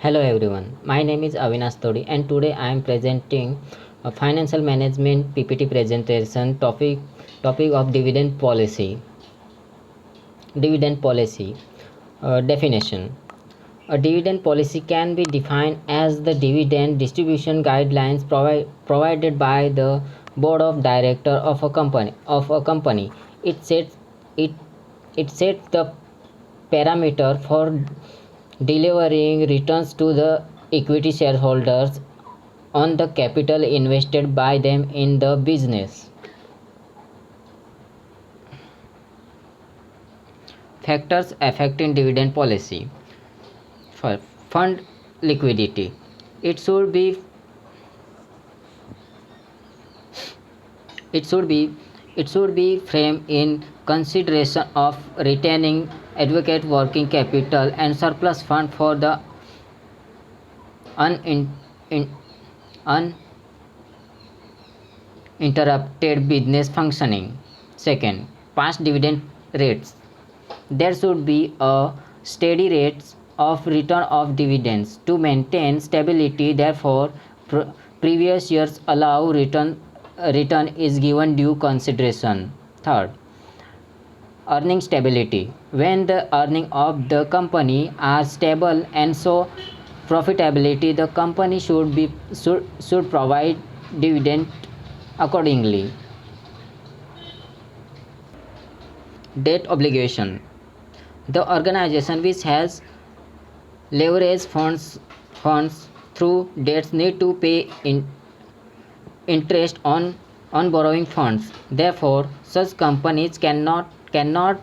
Hello everyone, my name is Avinash Todi and today I am presenting a financial management PPT presentation topic of dividend policy. Dividend policy definition. A dividend policy can be defined as the dividend distribution guidelines provided by the board of director of a company. It sets it it sets the parameter for delivering returns to the equity shareholders on the capital invested by them in the business. Factors affecting dividend policy. For fund liquidity, it should be it should be it should be framed in consideration of retaining adequate working capital and surplus fund for the unin, in, uninterrupted business functioning. Second, past dividend rates. There should be a steady rate of return of dividends to maintain stability. Therefore, previous years allow return is given due consideration. Third, earning stability. When the earning of the company are stable and so profitability, the company should provide dividend accordingly. Debt obligation. The organization which has leverage funds through debts need to pay interest on borrowing funds. Therefore, such companies cannot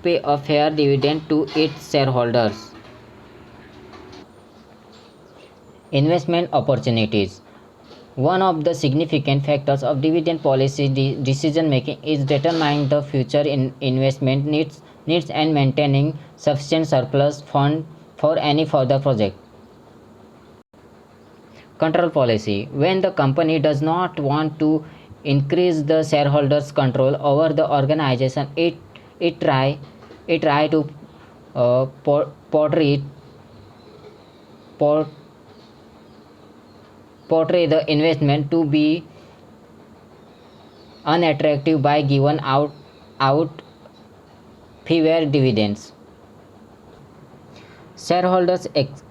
pay a fair dividend to its shareholders. Investment opportunities. One of the significant factors of dividend policy decision making is determining the future investment needs and maintaining sufficient surplus fund for any further project. Control policy. When the company does not want to increase the shareholders' control over the organization, it try to portray portray the investment to be unattractive by giving out fewer dividends. Shareholders'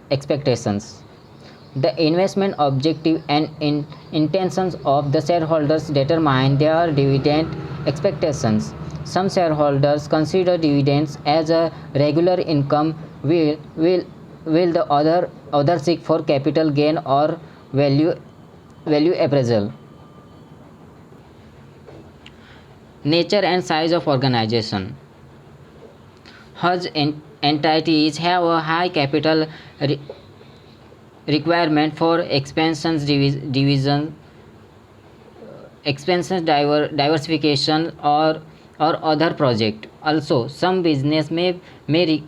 expectations. The investment objective and intentions of the shareholders determine their dividend expectations. Some shareholders consider dividends as a regular income, will the other seek for capital gain or value appraisal. Nature and size of organization. Huge entities have a high capital requirement for expansion, diversification, or other project. Also, some business may re,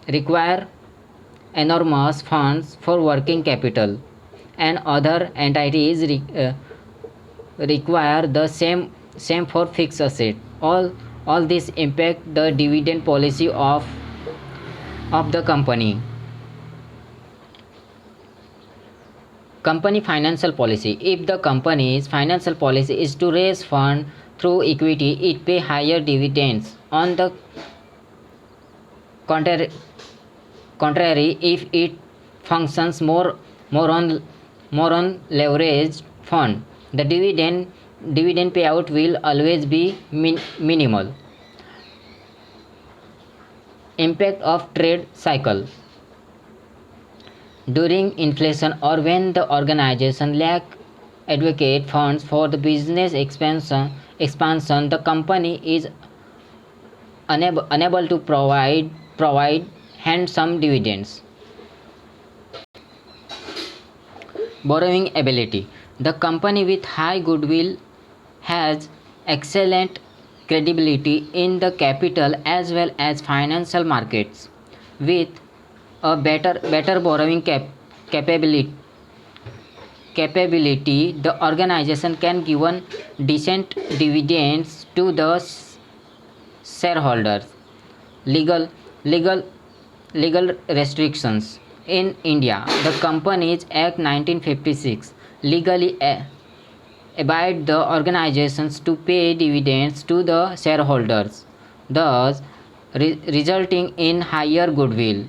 require enormous funds for working capital, and other entities require the same for fixed asset. All this impact the dividend policy of the company. Company financial policy. If the company's financial policy is to raise funds through equity, it pay higher dividends. On the contrary, if it functions more on leveraged fund, the dividend payout will always be minimal. Impact of trade cycle. During inflation or when the organization lack adequate funds for the business expansion, the company is unable to provide handsome dividends. Borrowing ability. The company with high goodwill has excellent credibility in the capital as well as financial markets. With a better borrowing capability, the organization can give decent dividends to the shareholders. Legal legal legal restrictions. In India, the Companies Act 1956 legally abide the organizations to pay dividends to the shareholders, thus resulting in higher goodwill.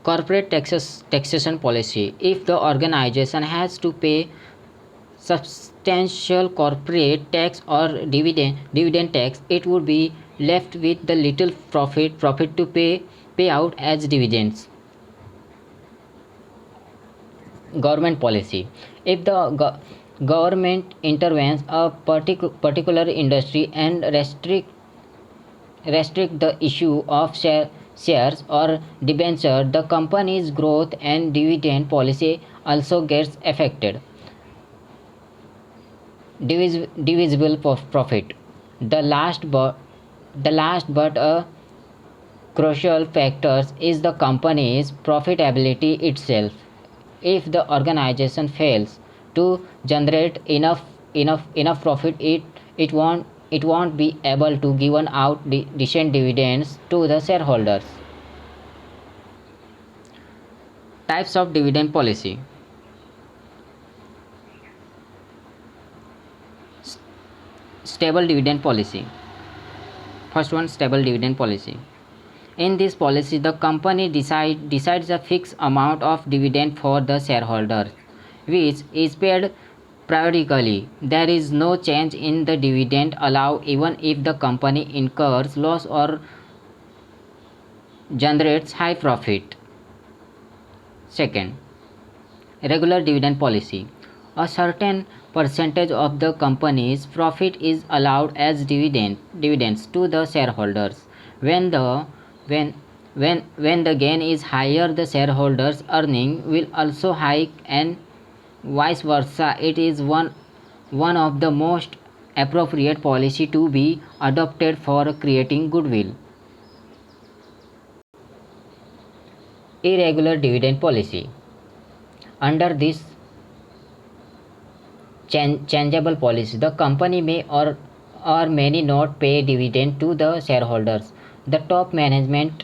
Corporate taxation policy. If the organization has to pay substantial corporate tax or dividend tax, it would be left with the little profit to pay out as dividends. Government policy. If the government intervenes a particular industry and restrict the issue of shares or debenture, the company's growth and dividend policy also gets affected. Divisible profit. The last but a crucial factor is the company's profitability itself. If the organization fails to generate enough profit, it won't be able to give out decent dividends to the shareholders. Types of dividend policy. Stable dividend policy. First one, stable dividend policy. In this policy, the company decides a fixed amount of dividend for the shareholders, which is paid periodically. There is no change in the dividend allowed even if the company incurs loss or generates high profit. Second, regular dividend policy. A certain percentage of the company's profit is allowed as dividends to the shareholders. When the when when the gain is higher, the shareholders' earning will also hike, and vice versa. It is one of the most appropriate policy to be adopted for creating goodwill. Irregular dividend policy. Under this changeable policy, the company may or may not pay dividend to the shareholders. The top management.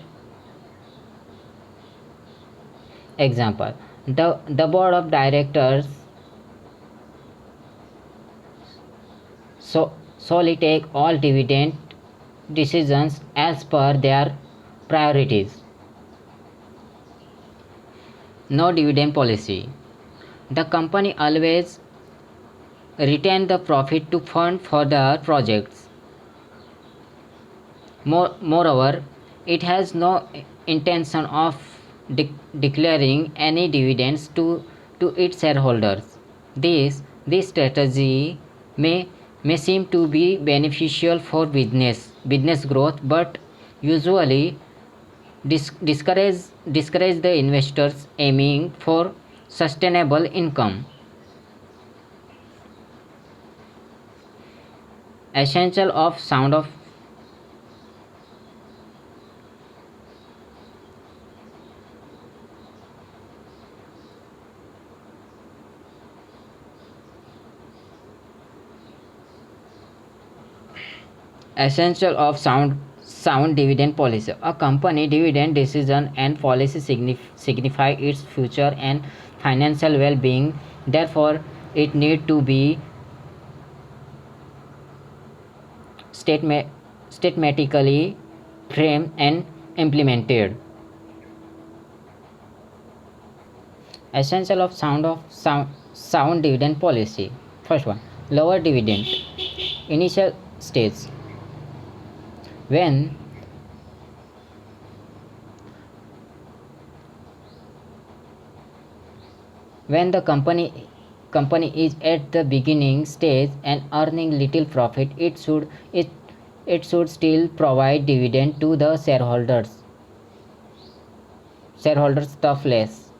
Example: the board of directors solely take all dividend decisions as per their priorities. No dividend policy. The company always retain the profit to fund further projects. Moreover, it has no intention of declaring any dividends to its shareholders. This strategy may seem to be beneficial for business growth, but usually discourage the investors aiming for sustainable income. Essential of sound of essential of sound dividend policy. A company dividend decision and policy signify its future and financial well-being. Therefore, it need to be systematically framed and implemented. Essential of sound dividend policy. First one, lower dividend. Initial stage. When the company is at the beginning stage and earning little profit, it should still provide dividend to the shareholders toughless.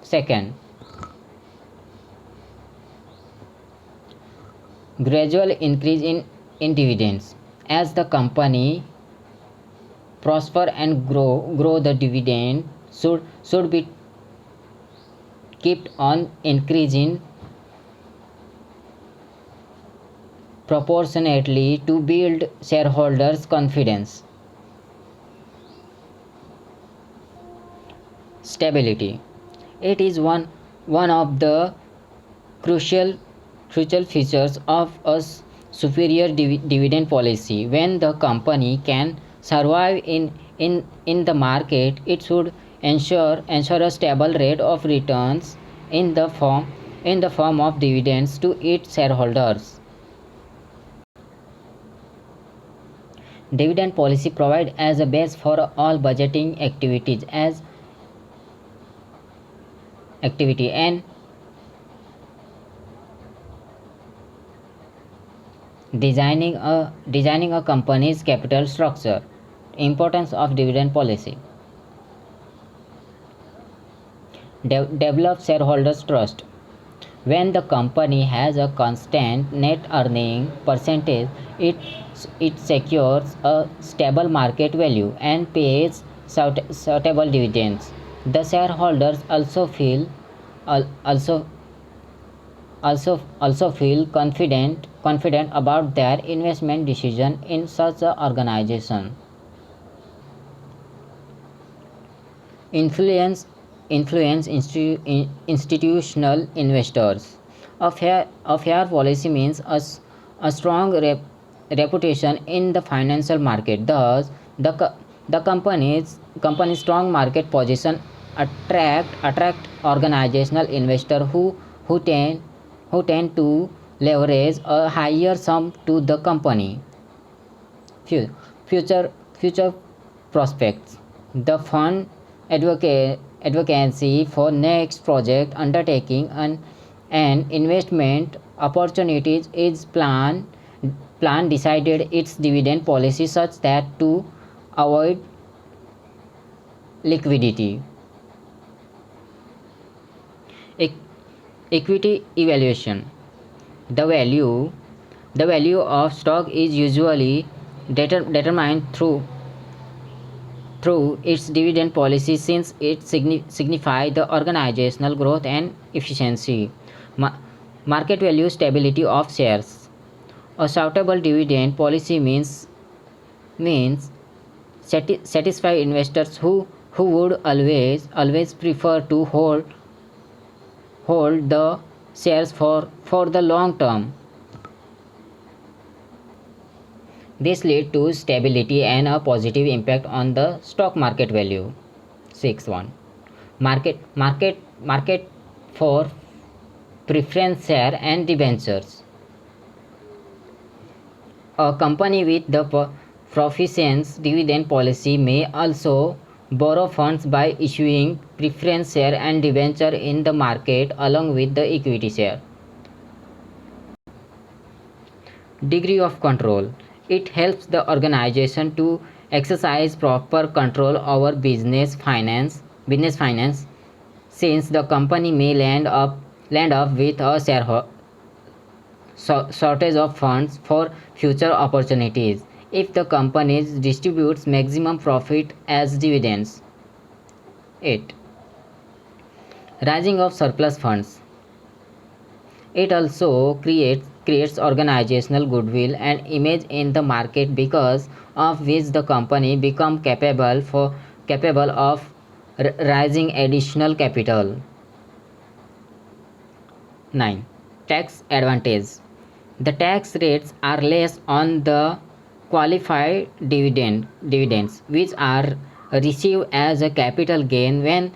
Second, gradual increase in dividends. As the company prosper and grow, the dividend should be kept on increasing proportionately to build shareholders' confidence. Stability. It is one of the crucial features of a superior dividend policy. When the company can survive in the market, it should ensure a stable rate of returns in the form of dividends to its shareholders. Dividend policy provides as a base for all budgeting activity and designing a company's capital structure. Importance of dividend policy. Develop shareholders trust. When the company has a constant net earning percentage, it secures a stable market value and pays suitable dividends. The shareholders also feel confident about their investment decision in such an organization. Influence institutional investors. A fair policy means a strong reputation in the financial market. Thus, the company's strong market position attract organizational investors who tend to leverage a higher sum to the company. Future prospects. The fund advocacy for next project undertaking and investment opportunities is plan decided its dividend policy such that to avoid liquidity. Equity evaluation. The value of stock is usually determined through its dividend policy, since it signifies the organizational growth and efficiency. Market value stability of shares. A suitable dividend policy means satisfy investors who would always prefer to hold the shares for the long term. This leads to stability and a positive impact on the stock market value. 6.1 Market for preference share and debentures. A company with the proficient dividend policy may also borrow funds by issuing preference share and debenture in the market along with the equity share. Degree of control. It helps the organization to exercise proper control over business finance, since the company may land up with a shortage of funds for future opportunities if the company distributes maximum profit as dividends. 8. Rising of surplus funds. It also creates organizational goodwill and image in the market, because of which the company become capable of raising additional capital. 9. Tax advantage. The tax rates are less on the qualified dividends, which are received as a capital gain when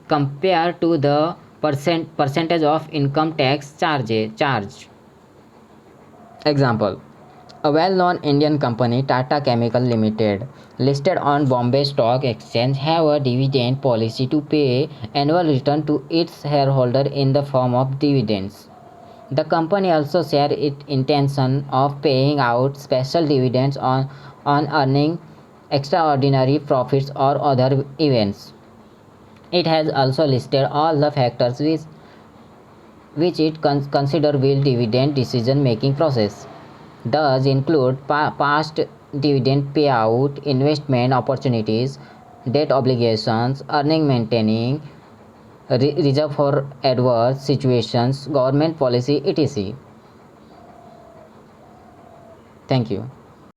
compared to the percentage of income tax charged. Example: a well-known Indian company, Tata Chemical Limited, listed on Bombay Stock Exchange, have a dividend policy to pay annual return to its shareholder in the form of dividends. The company also shared its intention of paying out special dividends on earning extraordinary profits or other events. It has also listed all the factors which it consider will dividend decision making process. Thus include past dividend payout, investment opportunities, debt obligations, earning maintaining, reserve for adverse situations, government policy, etc. Thank you.